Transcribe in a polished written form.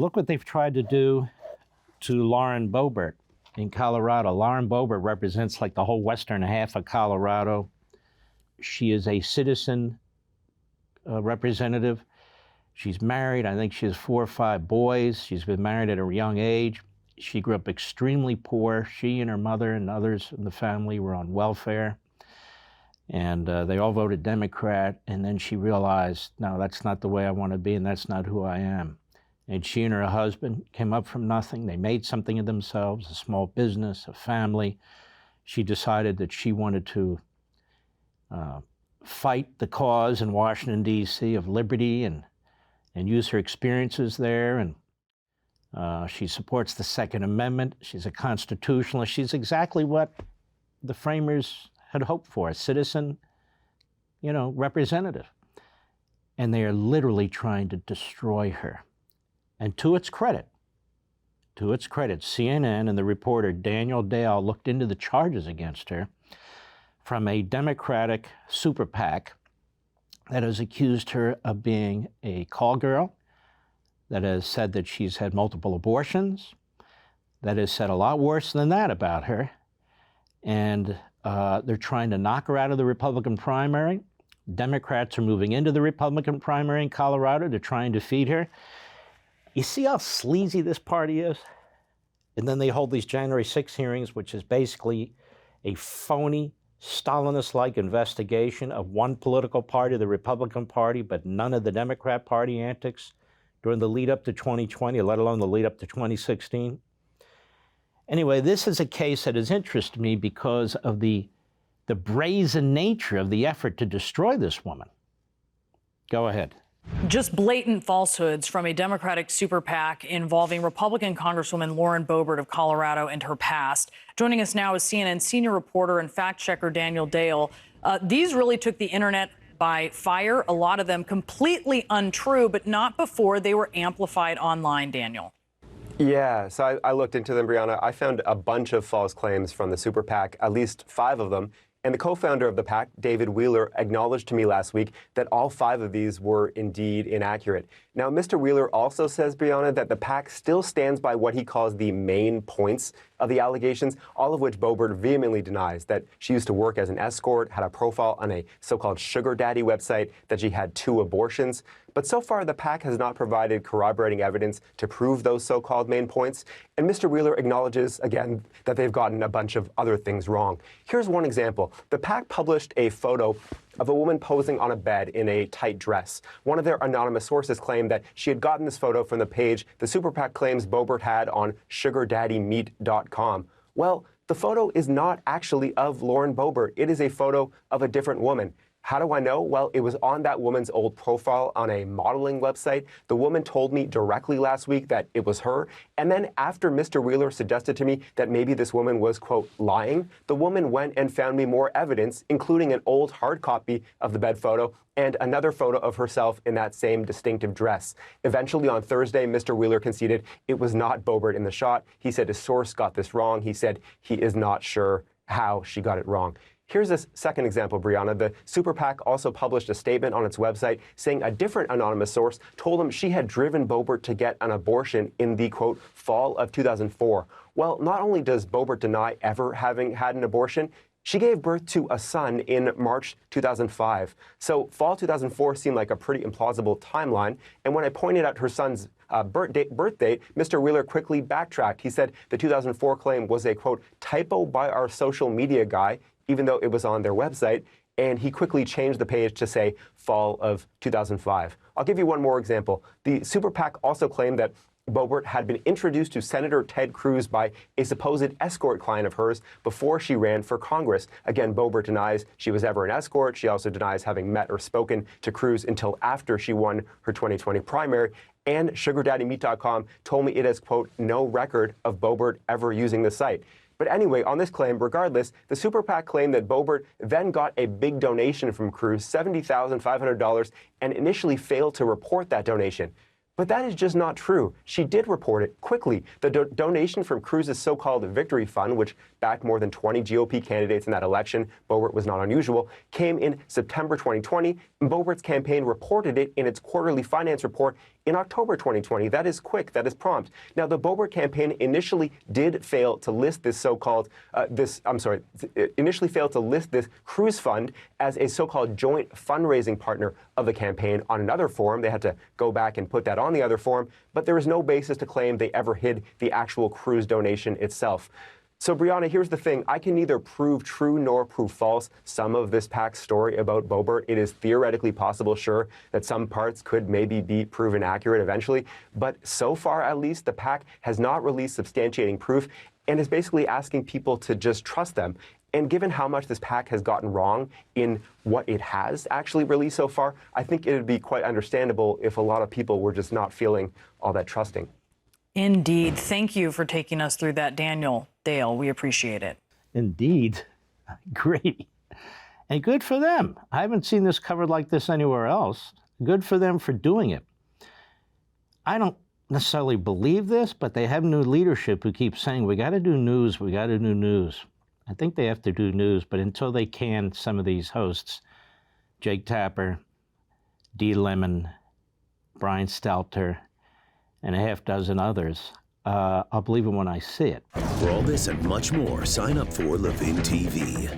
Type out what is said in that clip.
Look what they've tried to do to Lauren Boebert in Colorado. Lauren Boebert represents like the whole western half of Colorado. She is a citizen representative. She's married. I think she has 4 or 5 boys. She's been married at a young age. She grew up extremely poor. She and her mother and others in the family were on welfare. And they all voted Democrat. And then she realized, no, that's not the way I want to be, and that's not who I am. And she and her husband came up from nothing. They made something of themselves, a small business, a family. She decided that she wanted to fight the cause in Washington, D.C. of liberty and use her experiences there. And she supports the Second Amendment. She's a constitutionalist. She's exactly what the framers had hoped for, a citizen, representative. And they are literally trying to destroy her. And to its credit, CNN and the reporter Daniel Dale looked into the charges against her from a Democratic super PAC that has accused her of being a call girl, that has said that she's had multiple abortions, that has said a lot worse than that about her. And they're trying to knock her out of the Republican primary. Democrats are moving into the Republican primary in Colorado to try and defeat her. You see how sleazy this party is? And then they hold these January 6 hearings, which is basically a phony, Stalinist-like investigation of one political party, the Republican Party, but none of the Democrat Party antics during the lead up to 2020, let alone the lead up to 2016. Anyway, this is a case that has interested me because of the brazen nature of the effort to destroy this woman. Go ahead. Just blatant falsehoods from a Democratic super PAC involving Republican Congresswoman Lauren Boebert of Colorado and her past. Joining us now is CNN senior reporter and fact checker Daniel Dale. These really took the internet by fire, a lot of them completely untrue, but not before they were amplified online, Daniel. Yeah, so I looked into them, Brianna. I found a bunch of false claims from the super PAC, at least 5 of them. And the co-founder of the PAC, David Wheeler, acknowledged to me last week that all 5 of these were indeed inaccurate. Now, Mr. Wheeler also says, Brianna, that the PAC still stands by what he calls the main points of the allegations, all of which Boebert vehemently denies: that she used to work as an escort, had a profile on a so-called sugar daddy website, that she had 2 abortions. But so far, the PAC has not provided corroborating evidence to prove those so-called main points. And Mr. Wheeler acknowledges, again, that they've gotten a bunch of other things wrong. Here's one example. The PAC published a photo of a woman posing on a bed in a tight dress. One of their anonymous sources claimed that she had gotten this photo from the page the super PAC claims Boebert had on sugardaddymeat.com. Well, the photo is not actually of Lauren Boebert. It is a photo of a different woman. How do I know? Well, it was on that woman's old profile on a modeling website. The woman told me directly last week that it was her. And then after Mr. Wheeler suggested to me that maybe this woman was, quote, lying, the woman went and found me more evidence, including an old hard copy of the bed photo and another photo of herself in that same distinctive dress. Eventually on Thursday, Mr. Wheeler conceded it was not Boebert in the shot. He said his source got this wrong. He said he is not sure how she got it wrong. Here's this second example, Brianna. The super PAC also published a statement on its website saying a different anonymous source told them she had driven Boebert to get an abortion in the, quote, fall of 2004. Well, not only does Boebert deny ever having had an abortion, she gave birth to a son in March 2005. So fall 2004 seemed like a pretty implausible timeline. And when I pointed out her son's birth date, Mr. Wheeler quickly backtracked. He said the 2004 claim was a, quote, typo by our social media guy, even though it was on their website, and he quickly changed the page to say fall of 2005. I'll give you one more example. The super PAC also claimed that Boebert had been introduced to Senator Ted Cruz by a supposed escort client of hers before she ran for Congress. Again, Boebert denies she was ever an escort. She also denies having met or spoken to Cruz until after she won her 2020 primary. And sugardaddymeat.com told me it has, quote, no record of Boebert ever using the site. But anyway, on this claim, regardless, the super PAC claimed that Boebert then got a big donation from Cruz, $70,500, and initially failed to report that donation. But that is just not true. She did report it quickly. The donation from Cruz's so-called victory fund, which backed more than 20 GOP candidates in that election, Boebert was not unusual, came in September 2020, and Boebert's campaign reported it in its quarterly finance report in October 2020. That is quick. That is prompt. Now, the Boebert campaign initially did fail to list this initially failed to list this cruise fund as a so-called joint fundraising partner of the campaign on another form. They had to go back and put that on the other form, but there is no basis to claim they ever hid the actual cruise donation itself. So, Brianna, here's the thing. I can neither prove true nor prove false some of this PAC's story about Boebert. It is theoretically possible, sure, that some parts could maybe be proven accurate eventually. But so far, at least, the PAC has not released substantiating proof and is basically asking people to just trust them. And given how much this PAC has gotten wrong in what it has actually released so far, I think it would be quite understandable if a lot of people were just not feeling all that trusting. Indeed. Thank you for taking us through that, Daniel Dale. We appreciate it. Indeed. Great. And good for them. I haven't seen this covered like this anywhere else. Good for them for doing it. I don't necessarily believe this, but they have new leadership who keeps saying, we got to do news, we got to do news. I think they have to do news, but until they can, some of these hosts, Jake Tapper, Dee Lemon, Brian Stelter, and a half dozen others, I'll believe it when I see it. For all this and much more, sign up for Levin TV.